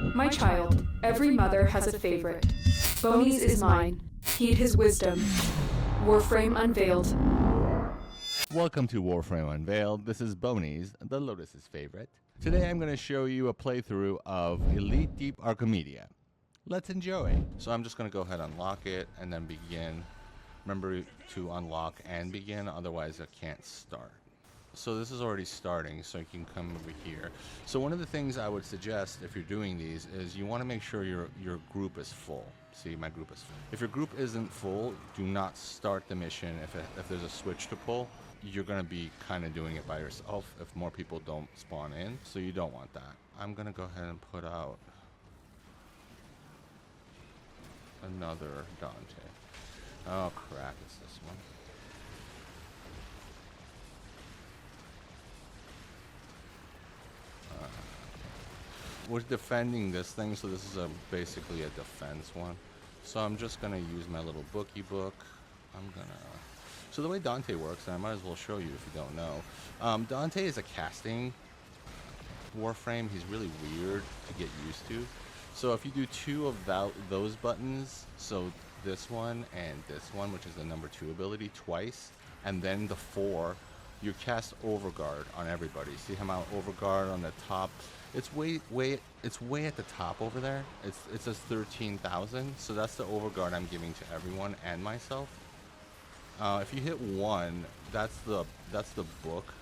My child, every mother has a favorite. Boney's is mine. Heed his wisdom. Warframe Unveiled. Welcome to Warframe Unveiled. This is Boney's, the Lotus's favorite. Today I'm going to show you a playthrough of Elite Deep Archimedea. Let's enjoy. So I'm just going to go ahead and unlock it and then begin. Remember to unlock and begin, otherwise it can't start. So this is already starting, so you can come over here. So one of the things I would suggest if you're doing these is you want to make sure your group is full. See, my group is full. If your group isn't full, do not start the mission. If there's a switch to pull, you're going to be kind of doing it by yourself if more people don't spawn in, so you don't want that. I'm going to go ahead and put out another Dante. Oh crap, it's this one. We're defending this thing, so this is basically a defense one. So I'm just gonna use my little bookie book. So the way Dante works, and I might as well show you if you don't know. Dante is a casting warframe. He's really weird to get used to. So if you do two of those buttons, so this one and this one, which is the number 2 ability, twice, and then the 4, you cast Overguard on everybody. See how my Overguard on the top? It's way at the top over there. It says 13,000, so that's the Overguard I'm giving to everyone and myself. If you hit 1, that's the book.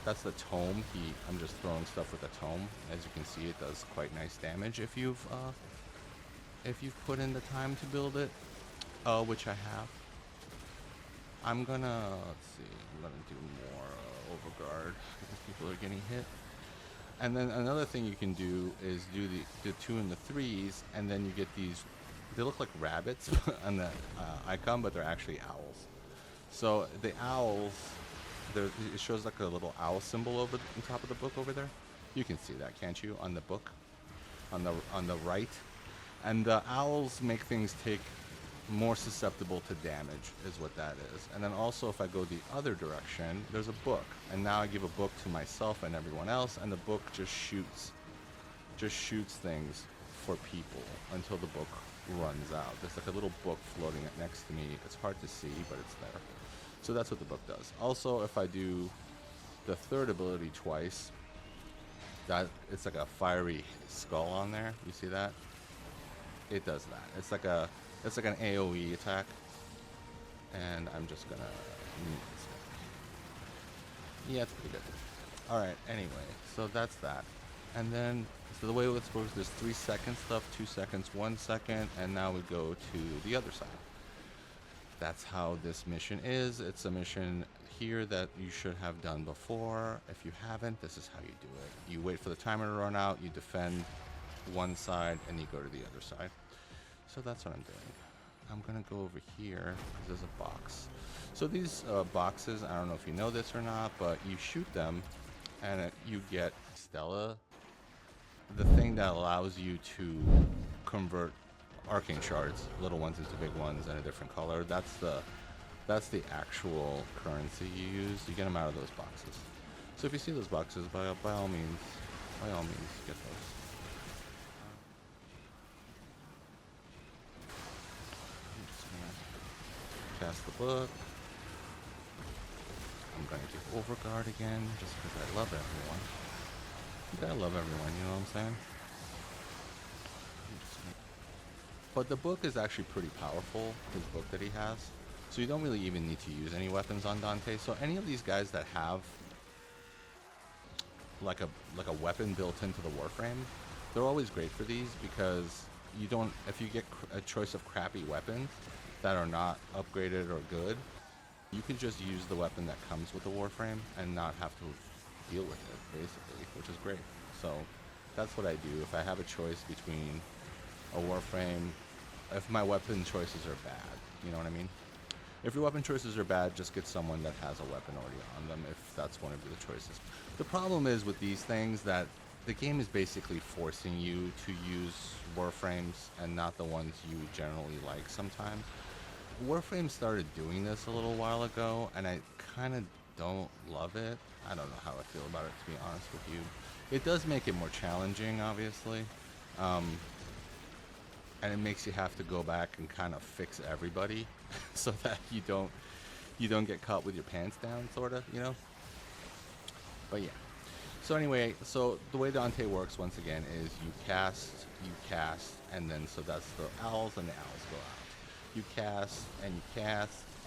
That's the tome. I'm just throwing stuff with the tome. As you can see, it does quite nice damage if you've put in the time to build it, which I have. I'm gonna do more Overguard because people are getting hit. And then another thing you can do is do the 2 and the 3s, and then you get these. They look like rabbits on the icon, but they're actually owls. So the owls, it shows like a little owl symbol over the top of the book over there. You can see that, can't you? On the book, on the right. And the owls make things take more susceptible to damage, is what that is. And then also, if I go the other direction, there's a book, and now I give a book to myself and everyone else, and the book just shoots things for people until the book runs out. There's like a little book floating next to me. It's hard to see, but it's there. So that's what the book does. Also, if I do the 3rd ability twice, that it's like a fiery skull on there. You see that? It does that. It's like an AoE attack, and I'm just gonna yeah, it's pretty good. All right. Anyway, so that's that, and then so the way this works, there's 3 second stuff, 2 seconds, 1 second, and now we go to the other side. That's how this mission is. It's a mission here that you should have done before. If you haven't, this is how you do it. You wait for the timer to run out, you defend one side, and you go to the other side. So that's what I'm doing. I'm gonna go over here because there's a box. So these boxes, I don't know if you know this or not, but you shoot them and you get Stella, the thing that allows you to convert arcane shards, little ones into big ones in a different color. That's the actual currency you use. You get them out of those boxes. So if you see those boxes, by all means, get those. Cast the book. I'm going to do Overguard again, just because I love everyone. You gotta love everyone, you know what I'm saying? But the book is actually pretty powerful, his book that he has. So you don't really even need to use any weapons on Dante. So any of these guys that have like a weapon built into the Warframe, they're always great for these because you don't, if you get a choice of crappy weapons that are not upgraded or good, you can just use the weapon that comes with the Warframe and not have to deal with it, basically, which is great. So that's what I do if I have a choice between a Warframe, if my weapon choices are bad, you know what I mean? If your weapon choices are bad, just get someone that has a weapon already on them if that's one of the choices. The problem is with these things that the game is basically forcing you to use Warframes and not the ones you generally like sometimes. Warframe started doing this a little while ago, and I kind of don't love it. I don't know how I feel about it, to be honest with you. It does make it more challenging, obviously. Um, and it makes you have to go back and kind of fix everybody so that you don't get caught with your pants down, sort of, you know? But yeah. So anyway, so the way Dante works, once again, is you cast, and then so that's the owls, and the owls go out. You cast,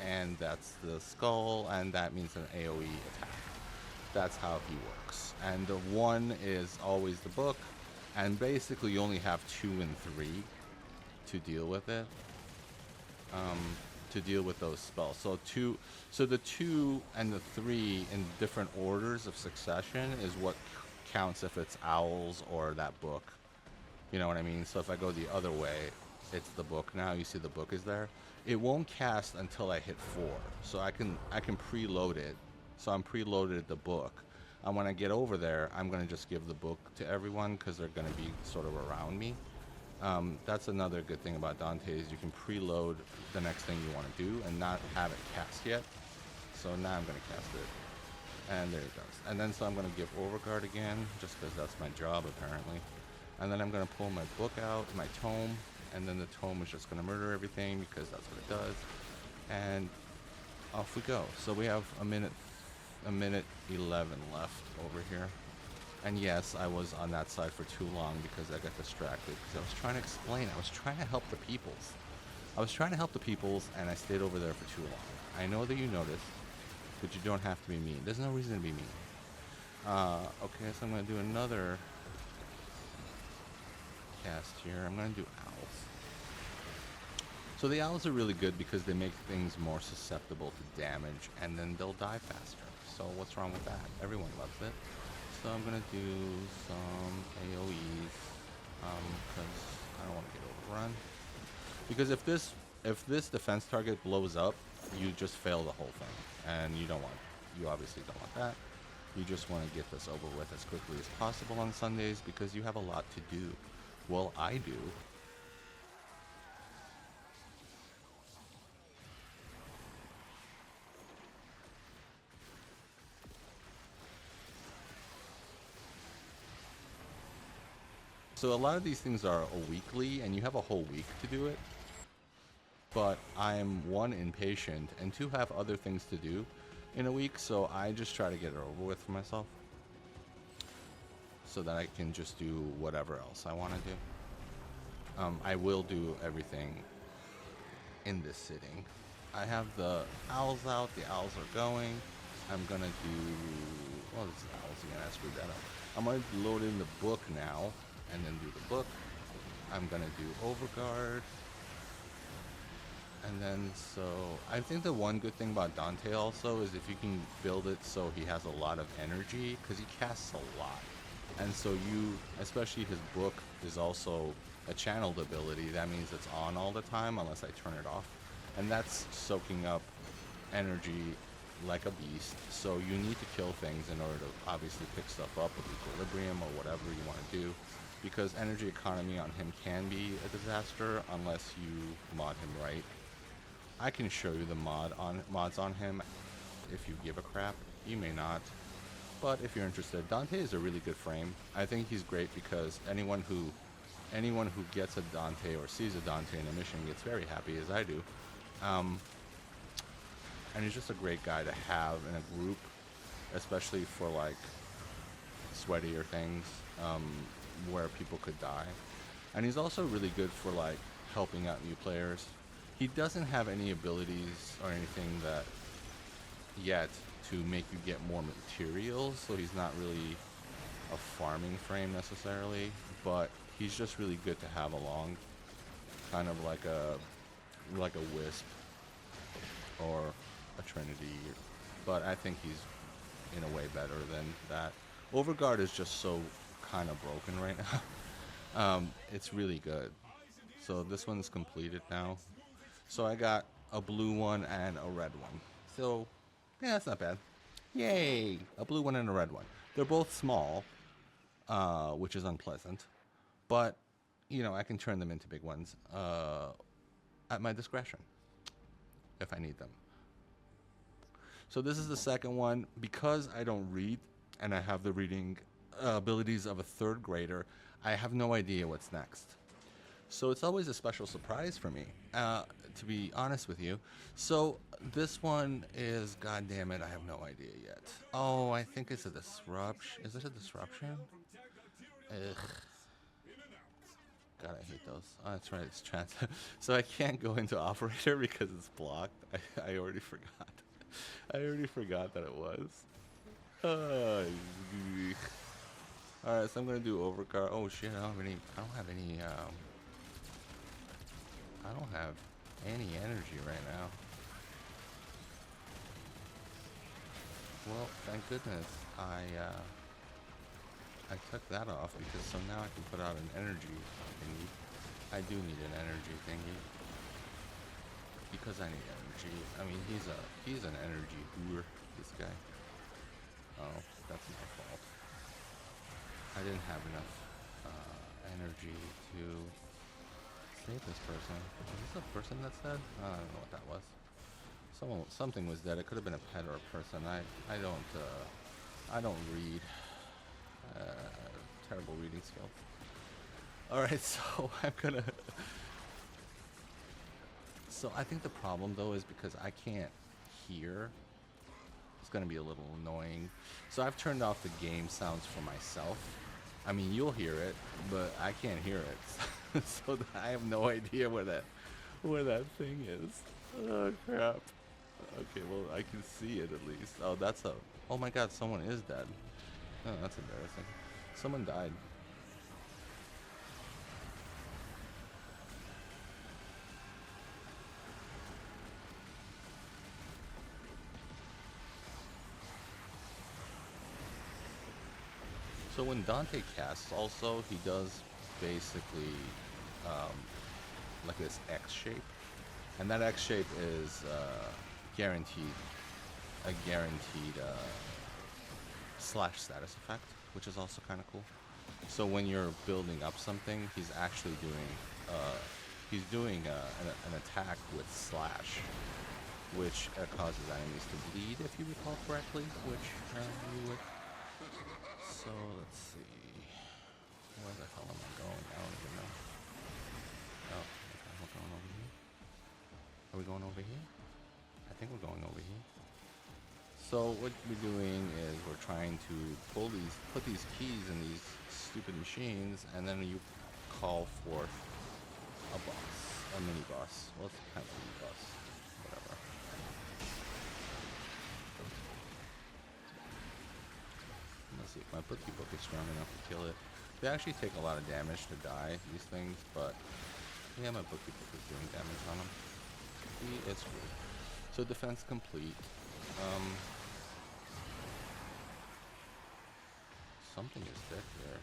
and that's the skull, and that means an AoE attack. That's how he works. And the one is always the book, and basically you only have 2 and 3 to deal with it. To deal with those spells. So the 2 and the 3 in different orders of succession is what counts if it's owls or that book. You know what I mean? So if I go the other way, it's the book now. You see the book is there. It won't cast until I hit 4. So I can preload it. So I'm preloaded the book. And when I get over there, I'm going to just give the book to everyone because they're going to be sort of around me. That's another good thing about Dante is you can preload the next thing you want to do and not have it cast yet. So now I'm going to cast it. And there it goes. And then so I'm going to give Overguard again, just because that's my job apparently. And then I'm going to pull my book out, my tome, and then the tome is just going to murder everything because that's what it does. And off we go. So we have a minute 11 left over here. And yes, I was on that side for too long because I got distracted because I was trying to explain. I was trying to help the peoples. And I stayed over there for too long. I know that you noticed, but you don't have to be mean. There's no reason to be mean. Okay, so I'm going to do another cast here. I'm going to do owls. So the owls are really good because they make things more susceptible to damage, and then they'll die faster. So what's wrong with that? Everyone loves it. So I'm gonna do some AoEs because I don't want to get overrun. Because if this defense target blows up, you just fail the whole thing, and you obviously don't want that. You just want to get this over with as quickly as possible on Sundays because you have a lot to do. Well, I do. So a lot of these things are a weekly, and you have a whole week to do it. But I'm 1, impatient, and 2, have other things to do in a week, so I just try to get it over with for myself. So that I can just do whatever else I want to do. I will do everything in this sitting. I have the owls out, the owls are going. I'm gonna do, well, this is owls again, I screwed that up. I'm gonna load in the book now, and then do the book. I'm gonna do Overguard. And then so, I think the one good thing about Dante also is if you can build it so he has a lot of energy, because he casts a lot. And so especially his book is also a channeled ability. That means it's on all the time unless I turn it off. And that's soaking up energy like a beast. So you need to kill things in order to obviously pick stuff up with equilibrium or whatever you want to do. Because energy economy on him can be a disaster unless you mod him right. I can show you the mods on him if you give a crap. You may not, but if you're interested, Dante is a really good frame. I think he's great because anyone who gets a Dante or sees a Dante in a mission gets very happy, as I do. And he's just a great guy to have in a group, especially for like sweatier things. Where people could die. And he's also really good for like helping out new players. He doesn't have any abilities or anything that yet to make you get more materials, so he's not really a farming frame necessarily, but he's just really good to have along, kind of like a Wisp or a Trinity, but I think he's in a way better than that. Overguard is just so kind of broken right now. It's really good. So this one's completed now. So I got a blue one and a red one. So yeah, that's not bad. Yay! A blue one and a red one. They're both small, which is unpleasant, but you know, I can turn them into big ones at my discretion if I need them. So this is the second one. Because I don't read and I have the reading abilities of a third grader, I have no idea what's next. So it's always a special surprise for me, to be honest with you. So this one is, god damn it, I have no idea yet. Oh, I think it's a disruption. Is it a disruption? Ugh. God, I hate those. Oh, that's right, it's trans. So I can't go into operator because it's blocked. I already forgot. I already forgot that it was. Alright, so I'm gonna do overcar. Oh shit, I don't have any energy right now. Well, thank goodness I took that off, because so now I can put out an energy thingy. I do need an energy thingy because I need energy. I mean, he's an energy whore, this guy. Oh, that's my fault. I didn't have enough energy to save this person. Is this a person that's dead? I don't know what that was. Something was dead. It could have been a pet or a person. I don't read. Terrible reading skills. All right, so I'm gonna. So I think the problem though is because I can't hear. It's gonna be a little annoying. So I've turned off the game sounds for myself. I mean, you'll hear it, but I can't hear it. So I have no idea where that thing is. Oh crap. Okay, well I can see it at least. Oh, that's a. Oh my God, someone is dead. Oh, that's embarrassing. Someone died. So when Dante casts, also he does basically like this X shape, and that X shape is guaranteed a guaranteed slash status effect, which is also kind of cool. So when you're building up something, he's actually doing an attack with slash, which causes enemies to bleed, if you recall correctly, which you would. So let's see. Where the hell am I going? I don't even know. Oh, okay, we're going over here. Are we going over here? I think we're going over here. So what we're doing is we're trying to put these keys in these stupid machines, and then you call forth a boss, a mini boss. Well, it's kind of a mini boss. Whatever. Let's see if my bookie book is strong enough to kill it. They actually take a lot of damage to die, these things, but yeah, my bookie book is doing damage on them. It's good. So defense complete. Something is dead here.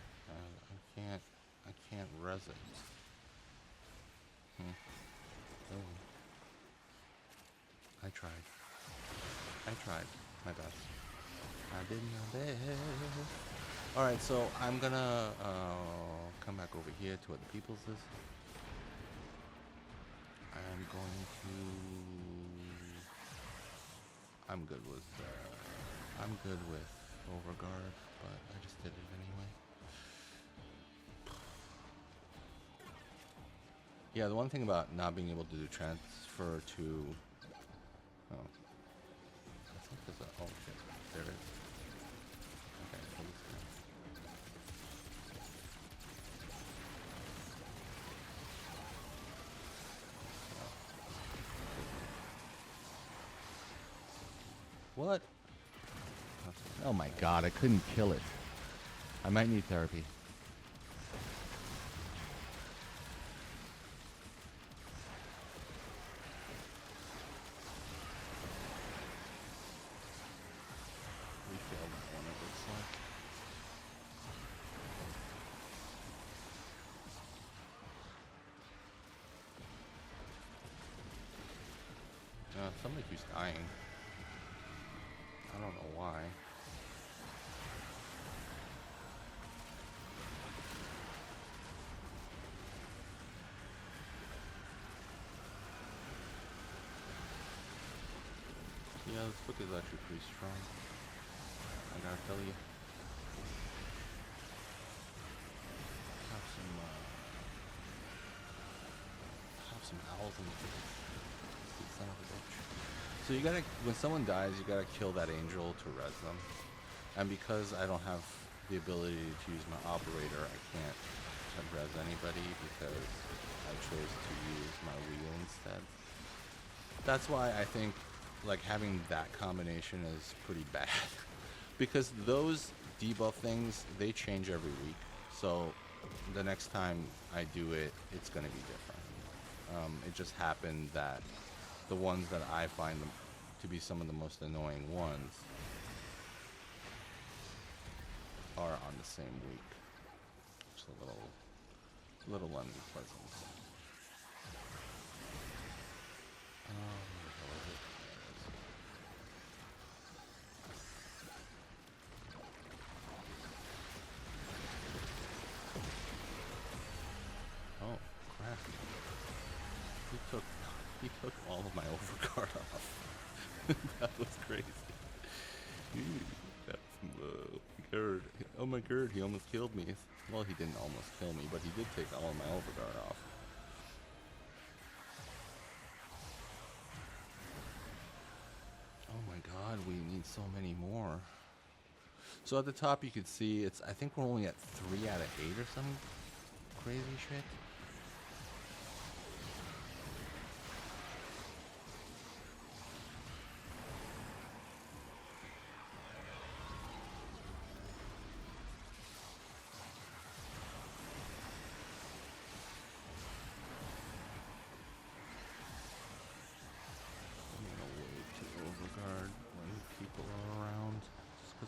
I can't res it. Oh. I tried my best. I did my best. Alright, so I'm gonna come back over here to what the people's is. I'm good with overguard, but I just did it anyway. Yeah, the one thing about not being able to do transfer to... Oh. I think there's a... Oh shit, there it is. Okay, please. What? Oh my God, I couldn't kill it. I might need therapy. We failed that one, it looks like. Somebody keeps dying. I don't know why. Yeah, this book is actually pretty strong. I gotta tell you. some owls in the face. Sweet son of a bitch. So you gotta, when someone dies, you gotta kill that angel to res them. And because I don't have the ability to use my operator, I can't res anybody because I chose to use my wheel instead. That's why I think like having that combination is pretty bad. Because those debuff things, they change every week. So the next time I do it, it's going to be different. It just happened that the ones that I find them to be some of the most annoying ones are on the same week. Just a little unpleasant. Oh crap! He took all of my overguard off. That was crazy. Oh my god, he almost killed me. Well, he didn't almost kill me, but he did take all of my overguard off. Oh my god, we need so many more. So at the top you could see it's, I think we're only at 3 out of 8 or some crazy shit.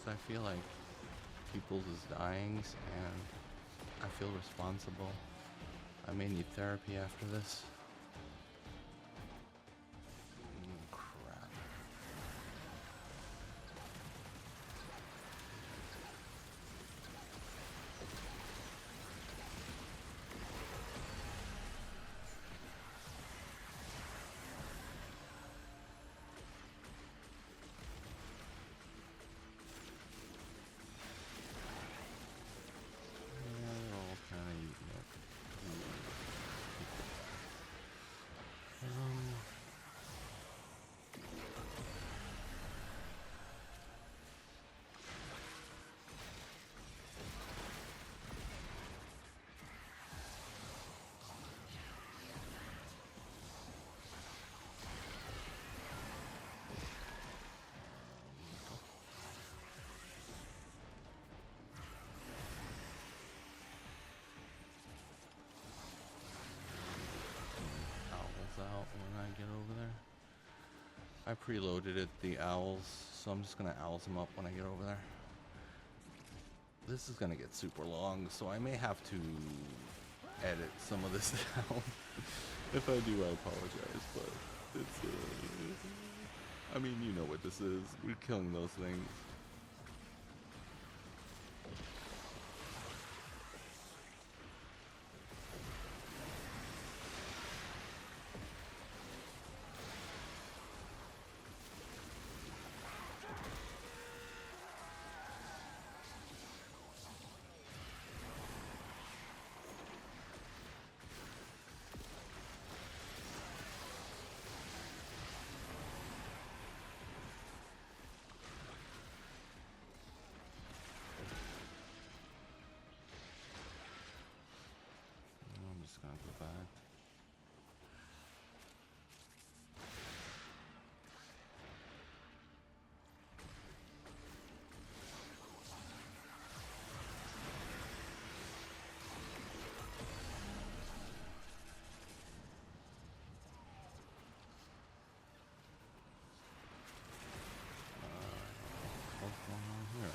I feel like people's is dying and I feel responsible. I may need therapy after this. Crap. Out when I get over there. I preloaded it, the owls, so I'm just gonna owls them up when I get over there. This is gonna get super long, so I may have to edit some of this down. If I do, I apologize, but it's I mean, you know what this is. We're killing those things. Gonna go back. What's going on here?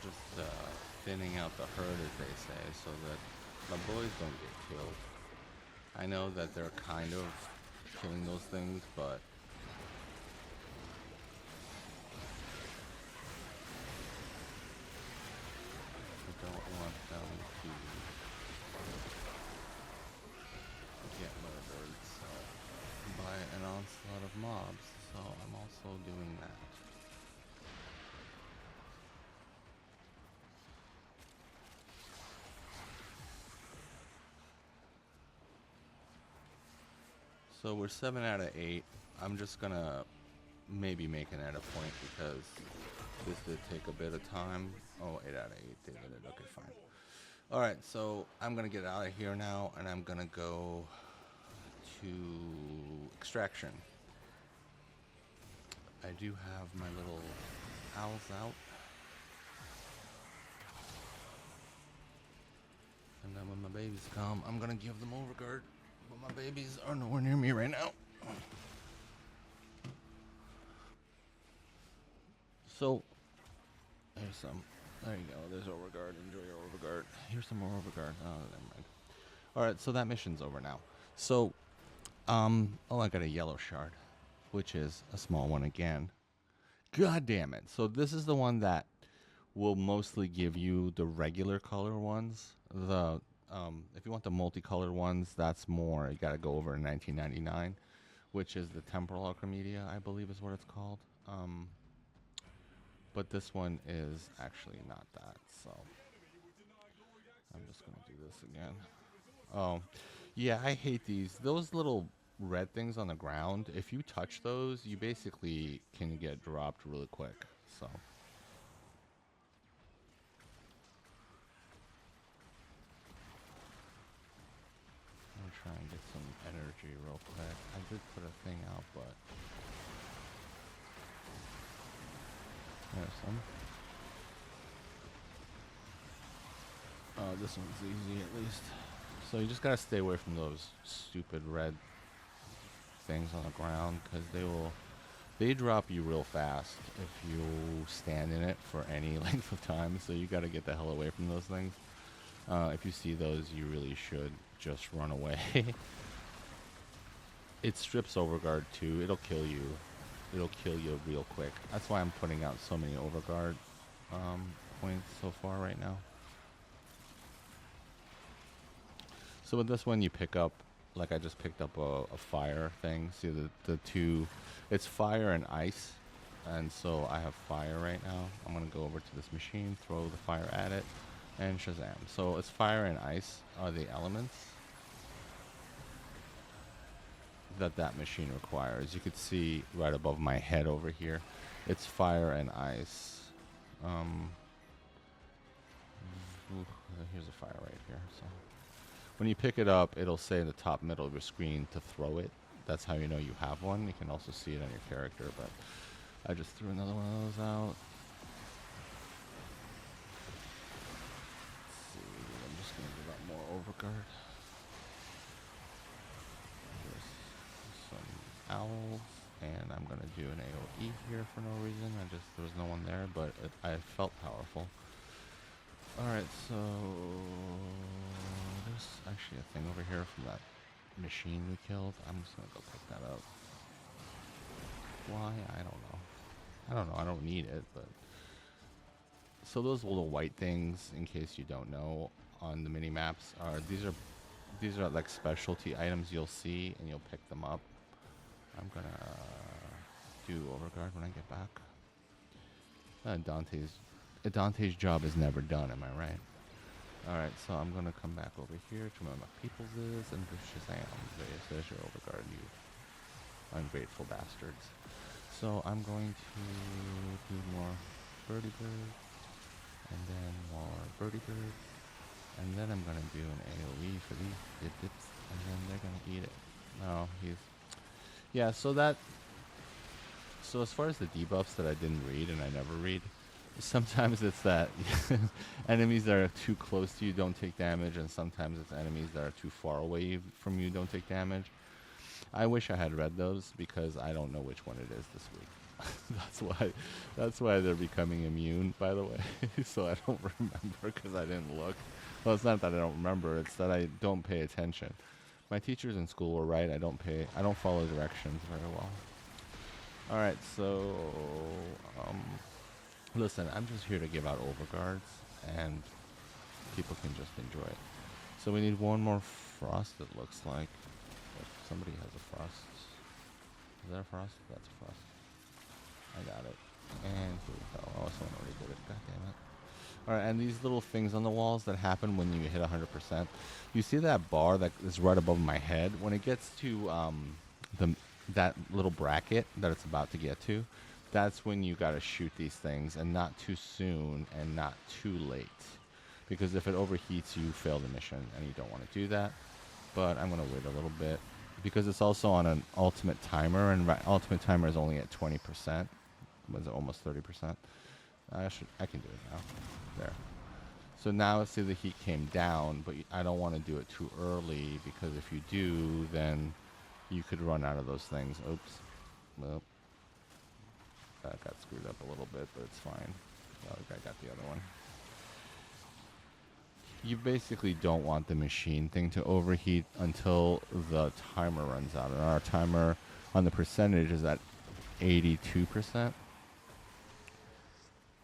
Just thinning out the herd, as they say, so that my boys don't get killed. I know that they're kind of killing those things, but we don't want them to get murdered, so by an onslaught of mobs, so I'm also doing that. So we're 7 out of 8. I'm just gonna maybe make an edit point because this did take a bit of time. Oh, 8 out of 8, they did it. Okay, fine. Alright, so I'm gonna get out of here now and I'm gonna go to extraction. I do have my little owls out. And then when my babies come, I'm gonna give them overguard. But my babies are nowhere near me right now. So, here's some. There you go. There's overguard. Enjoy your overguard. Here's some more overguard. Oh, never mind. Alright, so that mission's over now. So, oh, I got a yellow shard, which is a small one again. God damn it. So this is the one that will mostly give you the regular color ones. The if you want the multicolored ones, that's more. You got to go over in 1999, which is the temporal Archimedea, I believe is what it's called. But this one is actually not that. So I'm just gonna do this again. Oh, yeah, I hate these. Those little red things on the ground. If you touch those, you basically can get dropped really quick. So. Try and get some energy real quick. I did put a thing out, but there's some. This one's easy at least. So you just gotta stay away from those stupid red things on the ground because they drop you real fast if you stand in it for any length of time. So you gotta get the hell away from those things. If you see those, you really should just run away. It strips overguard too. It'll kill you. It'll kill you real quick. That's why I'm putting out so many overguard points so far right now. So with this one, you pick up, like I just picked up a fire thing. See the two, it's fire and ice. And so I have fire right now. I'm gonna go over to this machine, throw the fire at it, and shazam. So it's fire and ice are the elements that machine requires. You could see right above my head over here, it's fire and ice. Here's a fire right here. So when you pick it up, it'll say in the top middle of your screen to throw it. That's how you know you have one. You can also see it on your character, but I just threw another one of those out. Let's see, I'm just gonna give out more overguard. Owls, and I'm gonna do an AoE here for no reason. There was no one there, but I felt powerful. Alright, so there's actually a thing over here from that machine we killed. I'm just gonna go pick that up. Why? I don't know. I don't need it, but so those little white things, in case you don't know, on the mini maps are these are like specialty items you'll see, and you'll pick them up. I'm gonna do overguard when I get back. Dante's job is never done, am I right? Alright, so I'm gonna come back over here to where my people's is and do shazam. There's your overguard, you ungrateful bastards. So I'm going to do more birdie bird, and then more birdie bird, and then I'm gonna do an AoE for these dip-dips, and then they're gonna eat it. No, yeah, so as far as the debuffs that I didn't read and I never read, sometimes it's that enemies that are too close to you don't take damage, and sometimes it's enemies that are too far away from you don't take damage. I wish I had read those because I don't know which one it is this week. That's why they're becoming immune, by the way. So I don't remember because I didn't look. Well, it's not that I don't remember, it's that I don't pay attention. My teachers in school were right. I don't follow directions very well. All right, so listen, I'm just here to give out overguards, and people can just enjoy it. So we need one more frost. It looks like. If somebody has a frost. Is that a frost? That's a frost. I got it. And here we go. Oh, someone already did it. God damn it. Alright, and these little things on the walls that happen when you hit 100%. You see that bar that is right above my head? When it gets to that little bracket that it's about to get to, that's when you gotta shoot these things, and not too soon and not too late. Because if it overheats, you fail the mission, and you don't want to do that. But I'm gonna wait a little bit. Because it's also on an ultimate timer, and ultimate timer is only at 20%. Was it almost 30%? I can do it now. There. So now see the heat came down, but I don't want to do it too early, because if you do, then you could run out of those things. Oops. Well, that got screwed up a little bit, but it's fine. Oh, I got the other one. You basically don't want the machine thing to overheat until the timer runs out. And our timer on the percentage is at 82%.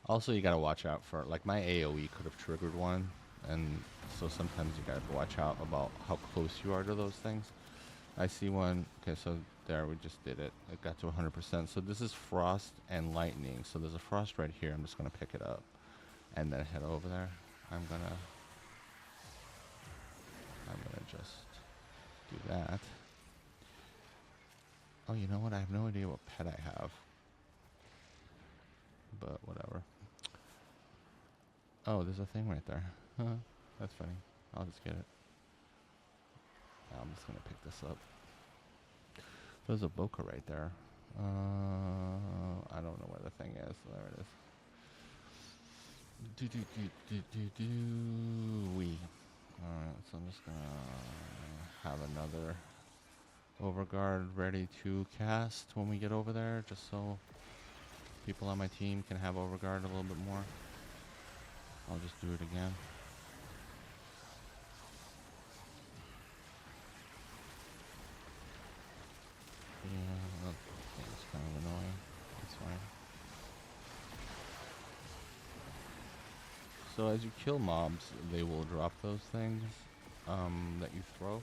Also, you gotta watch out for, like, my AoE could have triggered one, and so sometimes you gotta watch out about how close you are to those things. I see one. Okay, so there, we just did it. It got to 100%. So this is frost and lightning. So there's a frost right here. I'm just gonna pick it up and then head over there. I'm gonna just do that. Oh, you know what? I have no idea what pet I have. But whatever. Oh, there's a thing right there. Huh. That's funny. I'll just get it. I'm just going to pick this up. There's a Boca right there. I don't know where the thing is. There it is. Alright, so I'm just going to have another overguard ready to cast when we get over there, just so people on my team can have overguard a little bit more. I'll just do it again. Yeah, it's kind of annoying. It's fine. So as you kill mobs, they will drop those things that you throw.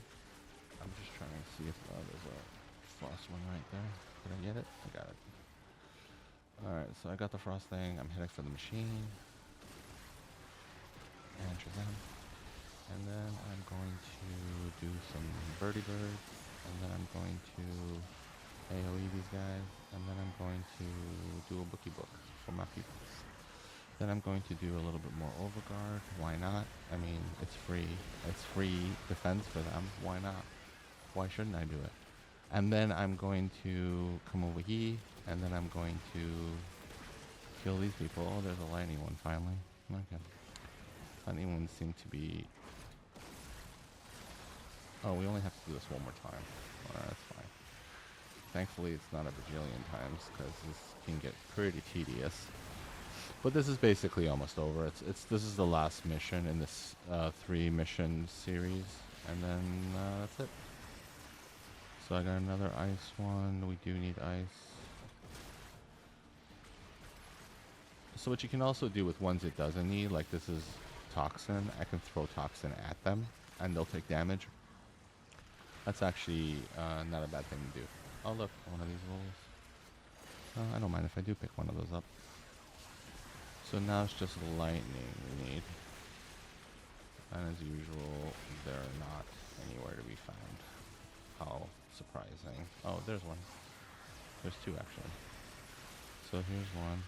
I'm just trying to see if there's a frost one right there. Did I get it? I got it. Alright, so I got the frost thing. I'm heading for the machine. Enter them. And then I'm going to do some birdie birds. And then I'm going to AoE these guys. And then I'm going to do a bookie book for my people. Then I'm going to do a little bit more overguard. Why not? I mean, it's free. It's free defense for them. Why not? Why shouldn't I do it? And then I'm going to come over here, and then I'm going to kill these people. Oh, there's a lightning one finally. Okay. Lightning ones seem to be... Oh, we only have to do this one more time. Alright, that's fine. Thankfully, it's not a bajillion times, because this can get pretty tedious. But this is basically almost over. This is the last mission in this 3-mission series, and then that's it. So I got another ice one. We do need ice. So what you can also do with ones it doesn't need, like this is toxin, I can throw toxin at them, and they'll take damage. That's actually not a bad thing to do. Oh look, one of these rolls. I don't mind if I do pick one of those up. So now it's just lightning we need. And as usual, they're not anywhere to be found. How surprising. Oh, there's one. There's two actually. So here's one.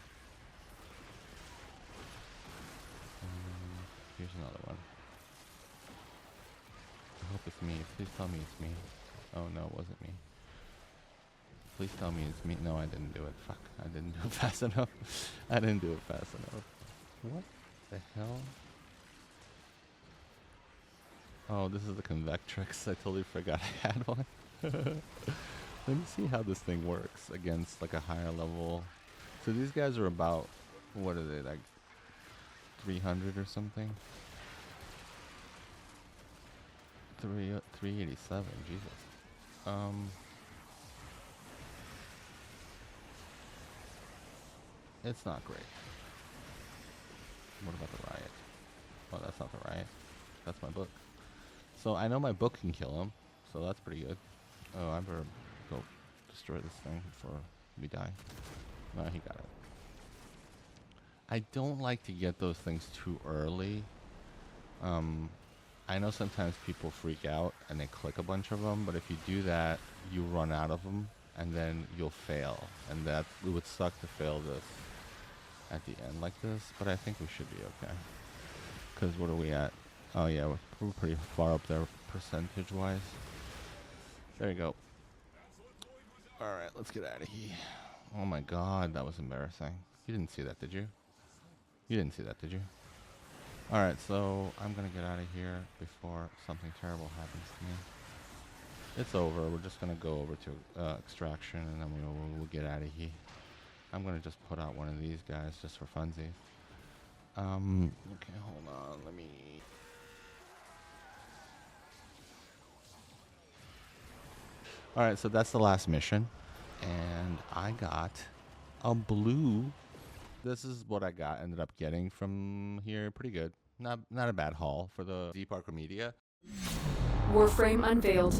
And here's another one. I hope it's me. Please tell me it's me. Oh no, it wasn't me. Please tell me it's me. No, I didn't do it. Fuck. I didn't do it fast enough. I didn't do it fast enough. What the hell? Oh, this is the Convectrix. I totally forgot I had one. Let me see how this thing works against like a higher level. So these guys are about, what are they, like 300 or something? 387. Jesus. It's not great. What about the riot? Oh, that's not the riot. That's my book. So I know my book can kill him, so that's pretty good. Oh, I better go destroy this thing before we die. No, he got it. I don't like to get those things too early. I know sometimes people freak out and they click a bunch of them, but if you do that, you run out of them, and then you'll fail. And that it would suck to fail this at the end like this, but I think we should be okay. Because what are we at? Oh yeah, we're pretty far up there percentage-wise. There you go. Alright, let's get out of here. Oh my god, that was embarrassing. You didn't see that, did you? You didn't see that, did you? Alright, so I'm gonna get out of here before something terrible happens to me. It's over. We're just gonna go over to extraction, and then we'll get out of here. I'm gonna just put out one of these guys just for funsies. Okay, hold on. Let me... Alright, so that's the last mission. And I got a blue. This is what I ended up getting from here. Pretty good. Not a bad haul for the deep Archimedea. Warframe Unveiled.